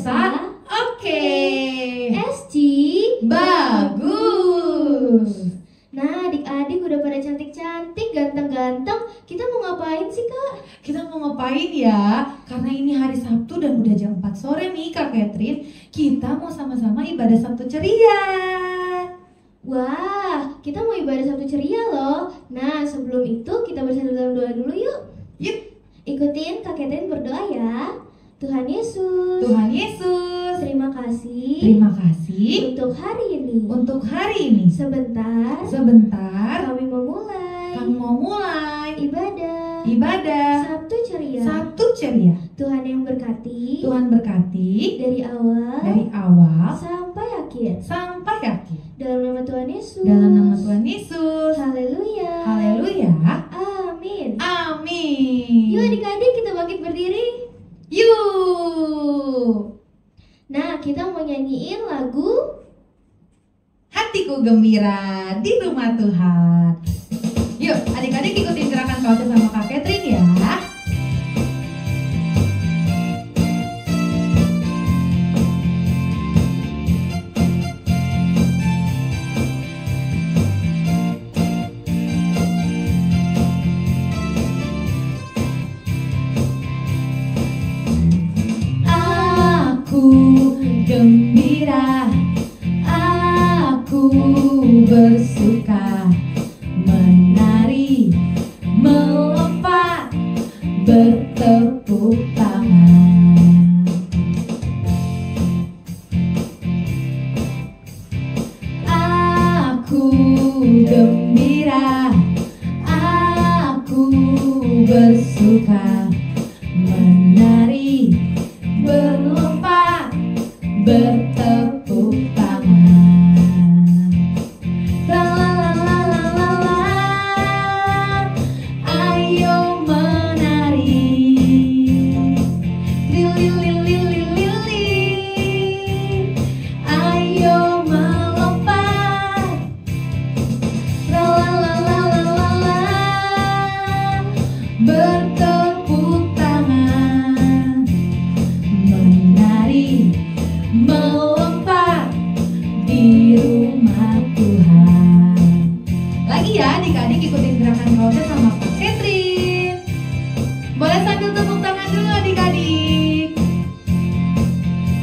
Esa, oke. SC, bagus. Nah, adik-adik udah pada cantik-cantik, ganteng-ganteng. Kita mau ngapain sih, Kak? Kita mau ngapain ya? Karena ini hari Sabtu dan udah jam 4 sore nih, Kak Catherine. Kita mau sama-sama ibadah Sabtu ceria. Wah, kita mau ibadah Sabtu ceria loh. Nah, sebelum itu kita bersatu dalam doa dulu yuk. Yuk, Ikutin Kak Catherine berdoa ya. Tuhan Yesus, Tuhan Yesus, terima kasih terima kasih untuk hari ini. untuk hari ini. Sebentar, kami mau mulai Kamu mau mulai ibadah Sabtu ceria. Tuhan yang berkati Tuhan berkati dari dari awal awal sampai akhir. sampai akhir. Dalam nama Tuhan Yesus. Dalam nama Tuhan Yesus. Haleluya. Haleluya. Amin. Amin. Yuk adik-adik kita bangkit berdiri. Yuk. Nah, kita mau nyanyiin lagu Hatiku gembira di rumah Tuhan. Yuk, adik-adik ikutin gerakan kaosnya sama Kak Catherine ya. Aku gembira, aku bersuka, menari, melompat, bertepuk tangan. Aku gembira, aku bersuka, menari, berlompat, bertepuk tangan. La la la la la la, ayo menari. Lili lili lili lili, ayo melompat. La la la la la la, bertepuk tangan. Menari, melompat di rumah Tuhan. Lagi ya adik-adik ikutin gerakan kaosnya sama Kak Catherine. Boleh sambil tepuk tangan dulu adik-adik.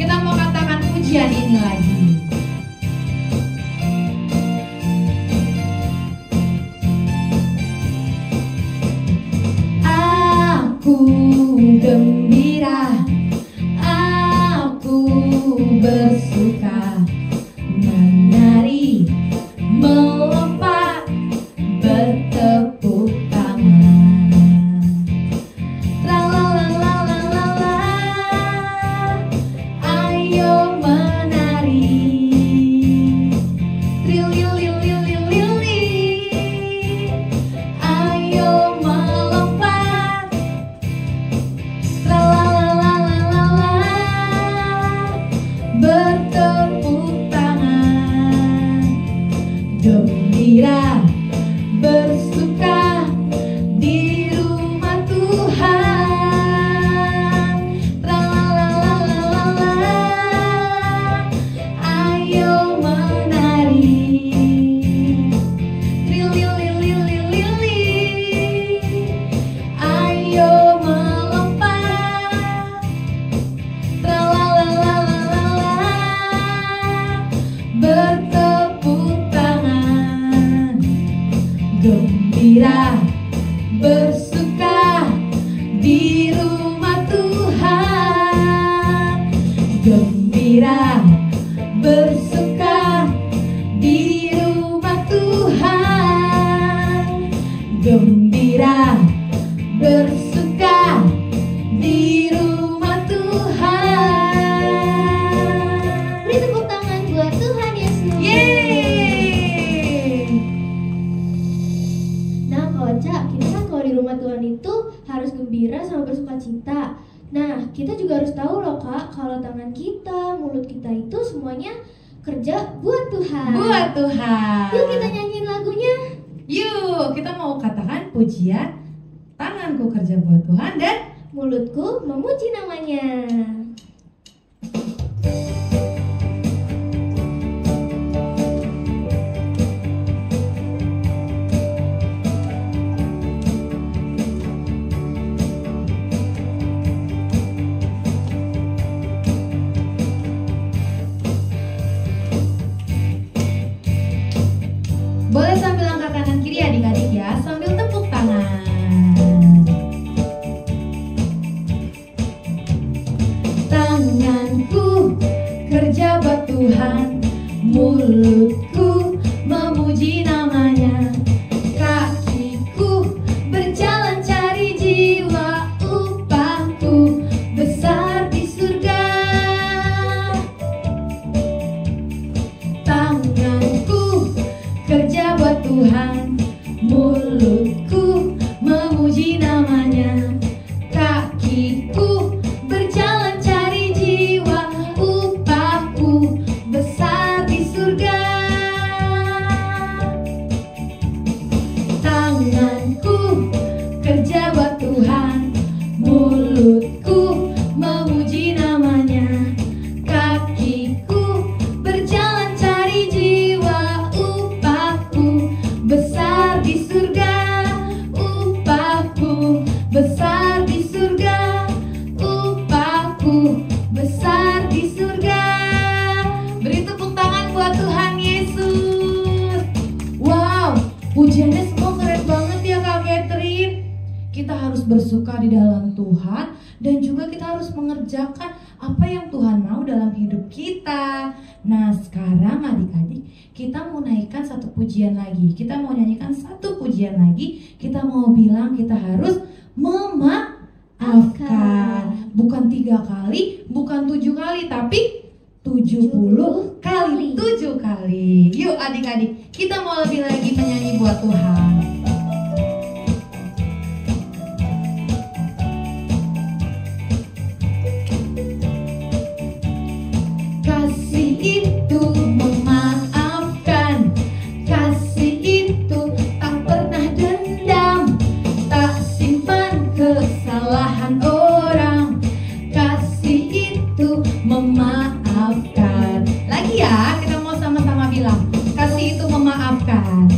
Kita mau katakan pujian ini lagi. Aku gembira, aku bersuka, menari, melompat, bertepuk tangan. La la la la la la la, ayo menari. Lili lili lili lili, ayo melompat. La la la la la la, bertepuk tangan. Gembira, bersuka di rumah Tuhan. La la la la la la la, ayo menari. Lili lili lili lili, ayo melompat. La la la la la la la, bertepuk tangan. Gembira, bersuka di rumah Tuhan. Gembira, bersuka di rumah Tuhan. Gembira, bersuka di rumah Tuhan. Beri tepuk tangan buat Tuhan Yesus. Yeay. Nah, Kak Oca, kita kan kalau di rumah Tuhan itu harus gembira sama bersuka cita. Nah, kita juga harus tahu loh Kak, kalau tangan kita, mulut kita itu semuanya kerja buat Tuhan. Buat Tuhan. Yuk kita nyanyiin lagunya. Yuk, kita mau katakan pujian. Tanganku kerja buat Tuhan dan mulutku memuji namanya. mulutku memuji namanya. Kakiku berjalan cari jiwa, upahku besar di surga. Tanganku kerja buat Tuhan, mulutku memuji namanya. Kakiku berjalan cari jiwa, upahku besar di surga. Tanganku kerja buat Tuhan, mulutku memuji namanya. Kakiku berjalan cari jiwa, upahku besar di surga. Upahku besar di surga, upahku besar di surga. Beri tepuk tangan buat Tuhan Yesus. Wow, pujiannya semua keren banget ya Kak Catherine. Kita harus bersuka di dalam Tuhan, dan juga kita harus mengerjakan apa yang Tuhan mau dalam hidup kita. Nah sekarang adik-adik, kita mau naikkan satu pujian lagi. Kita mau nyanyikan satu pujian lagi. Kita mau bilang kita harus memaafkan. Bukan 3 kali, bukan 7 kali, tapi 70 kali 7 kali. Yuk adik-adik, kita mau lebih lagi menyanyi buat Tuhan. Kasih itu memaafkan, kasih itu tak pernah dendam, tak simpan kesalahan orang. Kasih itu memaafkan. Lagi ya, kita mau sama-sama bilang, kasih itu memaafkan.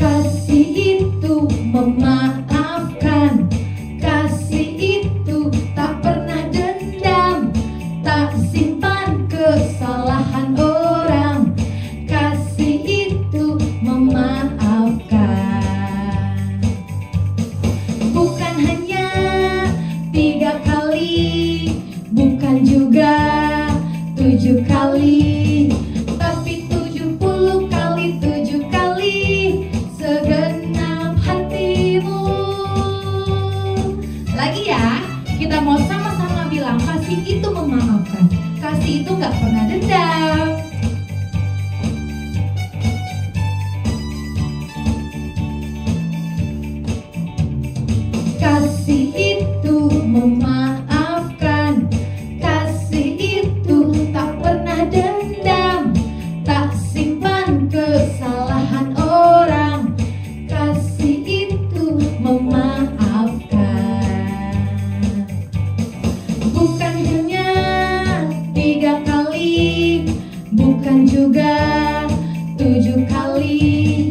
Kasih itu memaafkan, kasih itu tak pernah dendam, tak simpan kesalahan orang. Kasih itu memaafkan. Bukan hanya 3 kali, bukan juga 7 kali, tapi 70 kali 7 kali segenap hatimu. Lagi ya, kita mau sama-sama bilang, kasih itu memaafkan, kasih itu gak pernah dendam. Kasih itu memaafkan, kasih itu tak pernah dendam, tak simpan kesalahan orang. Kasih itu memaafkan. Bukan hanya 3 kali, bukan juga 7 kali,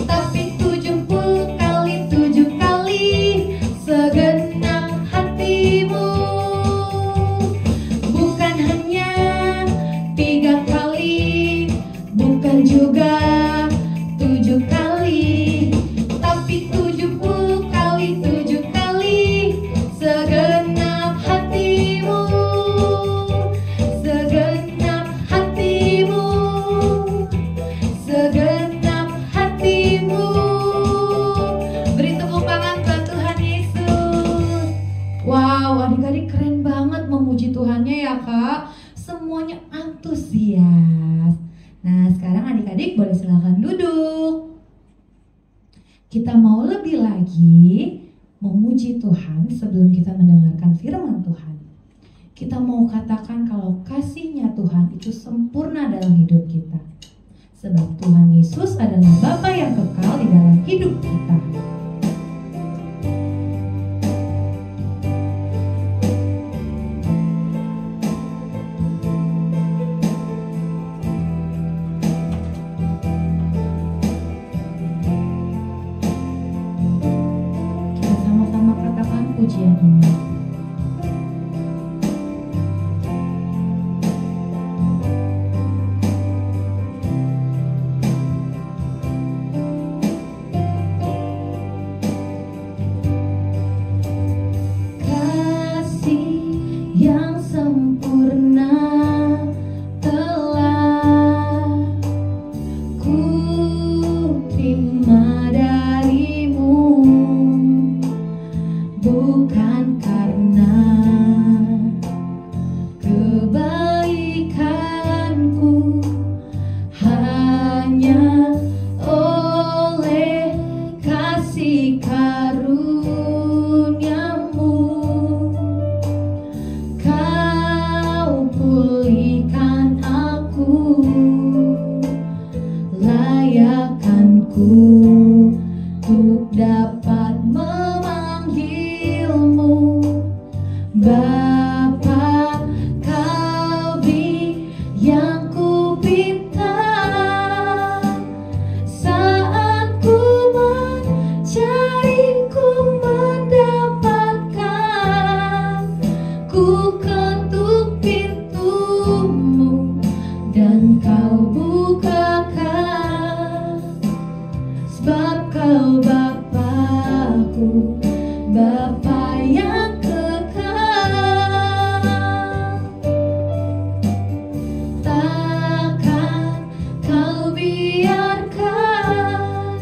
tapi 70 kali 7 kali segenap hatimu. Bukan hanya 3 kali, bukan juga 7 kali, tapi 70 kali 7 kali segenap hatimu. Segenap hatimu, segenap hatimu. Beri tepuk tangan buat Tuhan Yesus. Wow, adik-adik keren banget memuji Tuhannya ya Kak. Semuanya antusias. Nah sekarang adik-adik boleh silakan duduk. Kita mau lebih lagi memuji Tuhan sebelum kita mendengarkan firman Tuhan. Kita mau katakan kalau kasih-Nya Tuhan itu sempurna dalam hidup kita. Sebab Tuhan Yesus adalah Bapa yang kekal di dalam hidup kita. Kita sama-sama katakan pujian ini. aku untuk dapat memanggilmu Bapa. Kau beri yang ku pinta saat ku mencari, ku mendapatkan. Ku ketuk pintumu dan kau bukakan, sebab kau Bapa-Ku, Bapa yang kekal. Takkan kau biarkan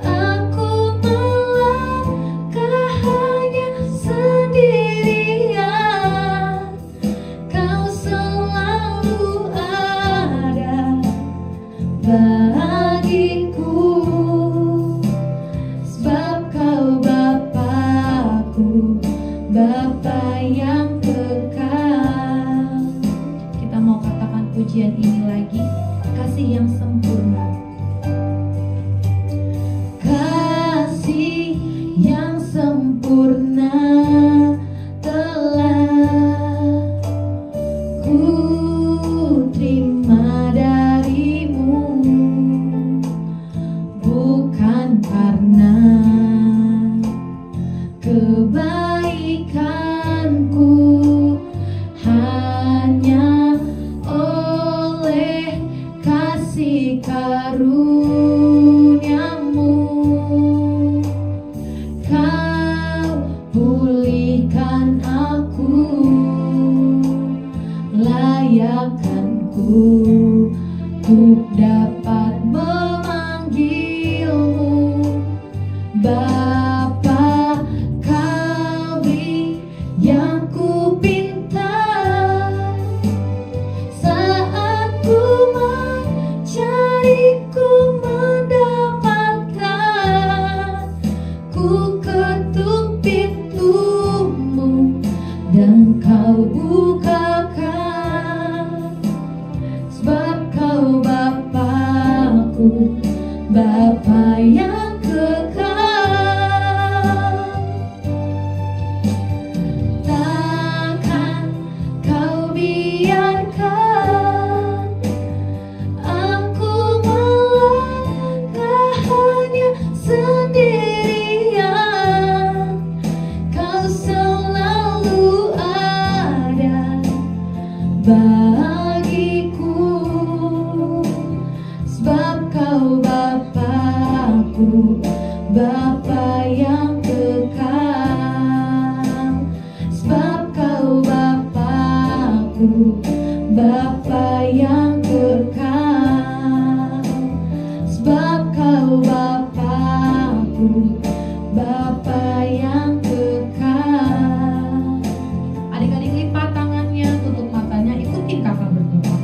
aku melangkah hanya sendirian. Kau selalu ada bagiku, sebab kau Bapa-Ku, Bapa yang kekal. Kita mau katakan pujian ini lagi, kasih yang sempurna. Kasih yang sempurna telah ku terima darimu, bukan karena kebaikanku, hanya oleh kasih karuniamu kau pulihkan aku, layakkanku untuk dapat memanggilmu Bapa. Kau beri yang ku pinta saat ku mencari, ku mendapatkan. Ku ketuk pintumu dan kau bukakan, sebab kau Bapa-Ku, Bapa yang kekal. Takkan kau biarkan aku melangkah hanya sendirian. Kau selalu ada bagiku, sebab kau Bapa-Ku, Bapa yang kekal. Sebab kau Bapa-Ku, Bapa yang kekal. Sebab kau Bapa-Ku, Bapa yang kekal. Adik-adik lipat tangannya, tutup matanya, ikutin kakak berdoa.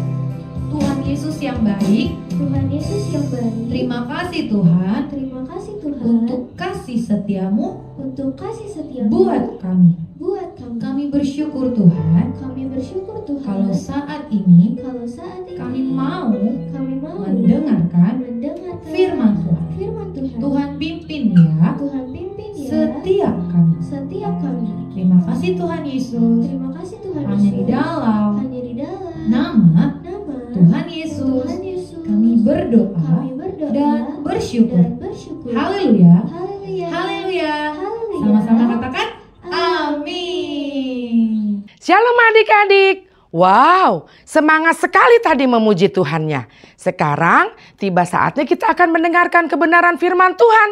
Tuhan Yesus yang baik, Tuhan Yesus yang baik, terima kasih Tuhan terima kasih Tuhan untuk kasih setiamu untuk kasih setiamu buat kami. buat kami. Kami bersyukur Tuhan Kami bersyukur Tuhan kalau saat ini kalau saat ini kami mau kami mau mendengarkan mendengarkan firman Tuhan. firman Tuhan. Tuhan pimpin ya Tuhan pimpin ya setiap kami. setiap kami. Terima kasih Tuhan Yesus. Terima kasih Tuhan Hanya di Yesus. dalam Hanya di dalam nama nama Tuhan Yesus Tuhan Yesus kami berdoa kami berdoa dan bersyukur. dan bersyukur. Haleluya. Haleluya. Haleluya. Haleluya. Sama-sama katakan amin. Shalom adik-adik. Wow, semangat sekali tadi memuji Tuhannya. Sekarang tiba saatnya kita akan mendengarkan kebenaran firman Tuhan.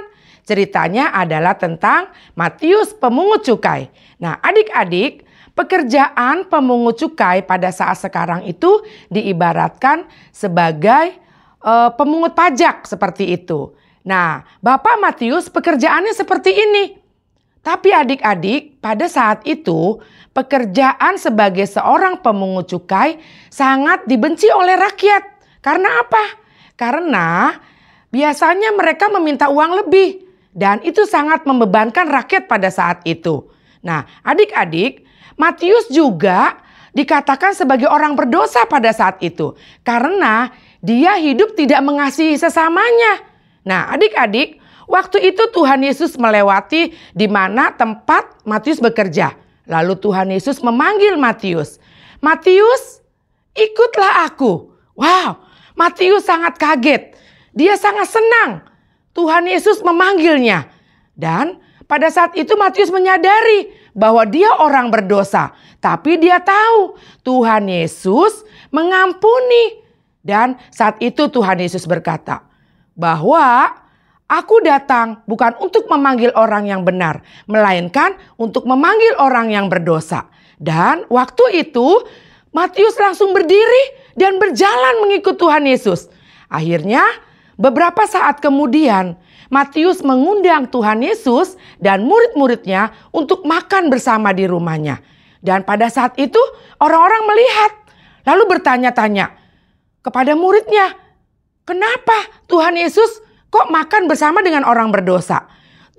Ceritanya adalah tentang Matius pemungut cukai. Nah adik-adik, pekerjaan pemungut cukai pada saat sekarang itu diibaratkan sebagai pemungut pajak seperti itu. Nah, Bapak Matius pekerjaannya seperti ini. Tapi adik-adik, pada saat itu pekerjaan sebagai seorang pemungut cukai sangat dibenci oleh rakyat. Karena apa? Karena biasanya mereka meminta uang lebih dan itu sangat membebankan rakyat pada saat itu. Nah, adik-adik, Matius juga dikatakan sebagai orang berdosa pada saat itu karena dia hidup tidak mengasihi sesamanya. Nah, adik-adik, waktu itu Tuhan Yesus melewati di mana tempat Matius bekerja. Lalu Tuhan Yesus memanggil Matius. Matius, ikutlah aku. Wow, Matius sangat kaget. Dia sangat senang. Tuhan Yesus memanggilnya. Dan pada saat itu Matius menyadari bahwa dia orang berdosa. Tapi dia tahu Tuhan Yesus mengampuni. Dan saat itu Tuhan Yesus berkata bahwa aku datang bukan untuk memanggil orang yang benar, melainkan untuk memanggil orang yang berdosa. Dan waktu itu Matius langsung berdiri dan berjalan mengikut Tuhan Yesus. Akhirnya beberapa saat kemudian Matius mengundang Tuhan Yesus dan murid-muridnya untuk makan bersama di rumahnya. Dan pada saat itu orang-orang melihat lalu bertanya-tanya kepada muridnya, kenapa Tuhan Yesus kok makan bersama dengan orang berdosa?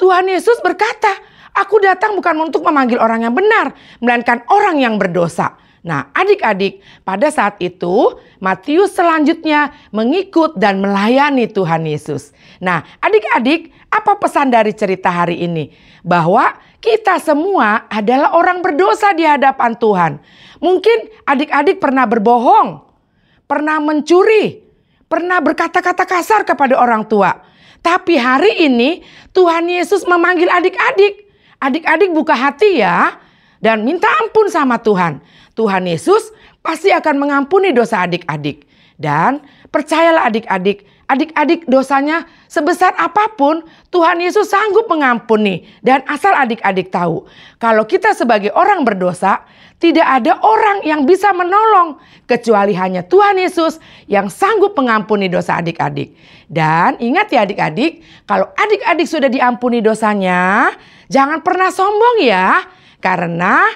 Tuhan Yesus berkata, aku datang bukan untuk memanggil orang yang benar, melainkan orang yang berdosa. Nah, adik-adik, pada saat itu Matius selanjutnya mengikut dan melayani Tuhan Yesus. Nah, adik-adik, apa pesan dari cerita hari ini? Bahwa kita semua adalah orang berdosa di hadapan Tuhan. Mungkin adik-adik pernah berbohong, pernah mencuri, pernah berkata-kata kasar kepada orang tua. Tapi hari ini Tuhan Yesus memanggil adik-adik. Adik-adik buka hati ya dan minta ampun sama Tuhan. Tuhan Yesus pasti akan mengampuni dosa adik-adik. Dan percayalah adik-adik, adik-adik dosanya sebesar apapun Tuhan Yesus sanggup mengampuni. Dan asal adik-adik tahu, kalau kita sebagai orang berdosa, tidak ada orang yang bisa menolong kecuali hanya Tuhan Yesus yang sanggup mengampuni dosa adik-adik. Dan ingat ya adik-adik, kalau adik-adik sudah diampuni dosanya, jangan pernah sombong ya. Karena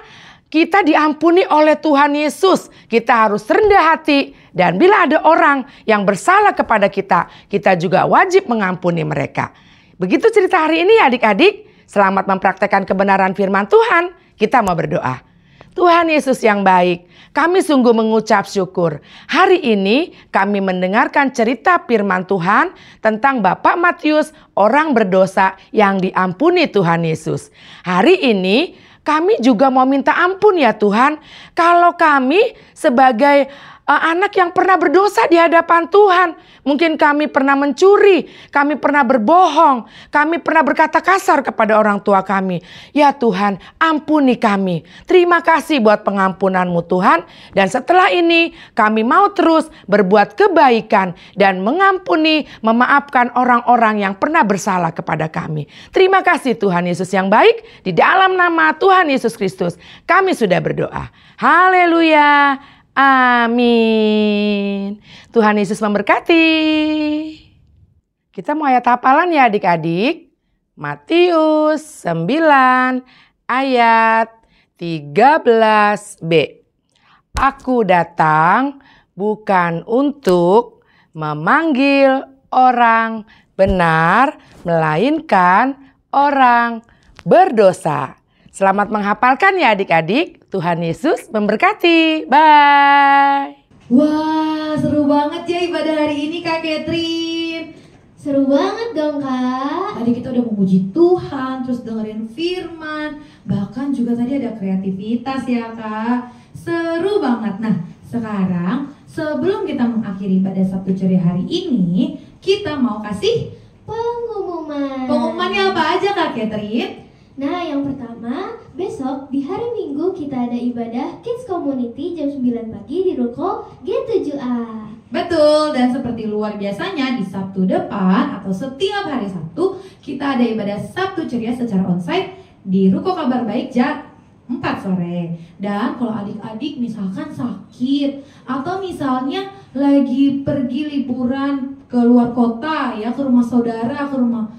kita diampuni oleh Tuhan Yesus. Kita harus rendah hati. Dan bila ada orang yang bersalah kepada kita, kita juga wajib mengampuni mereka. Begitu cerita hari ini ya adik-adik. Selamat mempraktekkan kebenaran firman Tuhan. Kita mau berdoa. Tuhan Yesus yang baik, kami sungguh mengucap syukur. Hari ini kami mendengarkan cerita firman Tuhan tentang Bapak Matius, orang berdosa yang diampuni Tuhan Yesus. Hari ini kami juga mau minta ampun ya Tuhan, kalau kami sebagai anak yang pernah berdosa di hadapan Tuhan. Mungkin kami pernah mencuri, kami pernah berbohong, kami pernah berkata kasar kepada orang tua kami. Ya Tuhan, ampuni kami. Terima kasih buat pengampunan-Mu Tuhan. Dan setelah ini kami mau terus berbuat kebaikan dan mengampuni, memaafkan orang-orang yang pernah bersalah kepada kami. Terima kasih Tuhan Yesus yang baik. Di dalam nama Tuhan Yesus Kristus kami sudah berdoa. Haleluya. Amin. Tuhan Yesus memberkati. Kita mau ayat hafalan ya adik-adik. Matius 9 ayat 13b. Aku datang bukan untuk memanggil orang benar, melainkan orang berdosa. Selamat menghafalkan ya adik-adik. Tuhan Yesus memberkati. Bye. Wah, seru banget ya ibadah hari ini Kak Catherine. Seru banget dong Kak. Tadi kita udah memuji Tuhan, terus dengerin firman, bahkan juga tadi ada kreativitas ya Kak. Seru banget. Nah, sekarang sebelum kita mengakhiri ibadah Sabtu Ceria hari ini, kita mau kasih Pengumuman. pengumumannya apa aja Kak Catherine? Nah, yang pertama, besok di hari Minggu kita ada ibadah Kids Community jam 9 pagi di Ruko G7A. Betul, dan seperti luar biasanya di Sabtu depan atau setiap hari Sabtu kita ada ibadah Sabtu Ceria secara onsite di Ruko Kabar Baik jam 4 sore. Dan kalau adik-adik misalkan sakit atau misalnya lagi pergi liburan ke luar kota ya, ke rumah saudara, ke rumah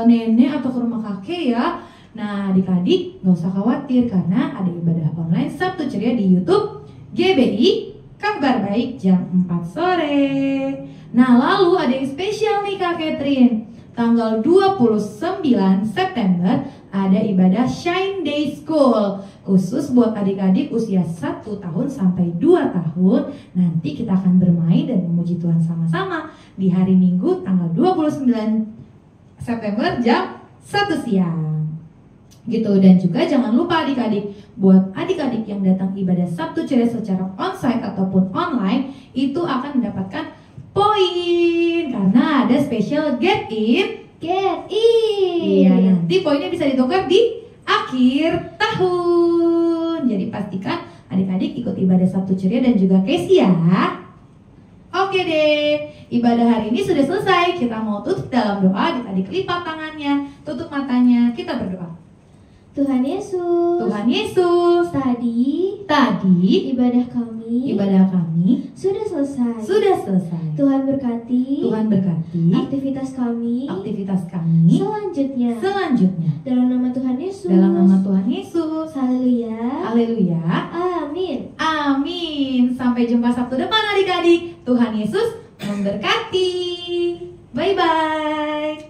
nenek atau ke rumah kakek ya. Nah adik-adik gak usah khawatir karena ada ibadah online Sabtu Ceria di YouTube GBI Kabar Baik jam 4 sore. Nah lalu ada yang spesial nih Kak Catherine. Tanggal 29 September ada ibadah Shine Day School khusus buat adik-adik usia 1 tahun sampai 2 tahun. Nanti kita akan bermain dan memuji Tuhan sama-sama di hari Minggu tanggal 29 September jam 1 siang. Gitu, dan juga jangan lupa adik-adik, buat adik-adik yang datang ibadah Sabtu Ceria secara onsite ataupun online, itu akan mendapatkan poin karena ada special get in. Iya, nanti poinnya bisa ditukar di akhir tahun. Jadi pastikan adik-adik ikut ibadah Sabtu Ceria dan juga Casey ya. Oke deh, ibadah hari ini sudah selesai. Kita mau tutup dalam doa. Adik-adik lipat tangannya, tutup matanya, kita berdoa. Tuhan Yesus, tadi ibadah kami sudah selesai. Tuhan berkati aktivitas kami selanjutnya. Dalam nama Tuhan Yesus. Haleluya. Amin. Sampai jumpa Sabtu depan adik-adik. Tuhan Yesus memberkati. Bye-bye.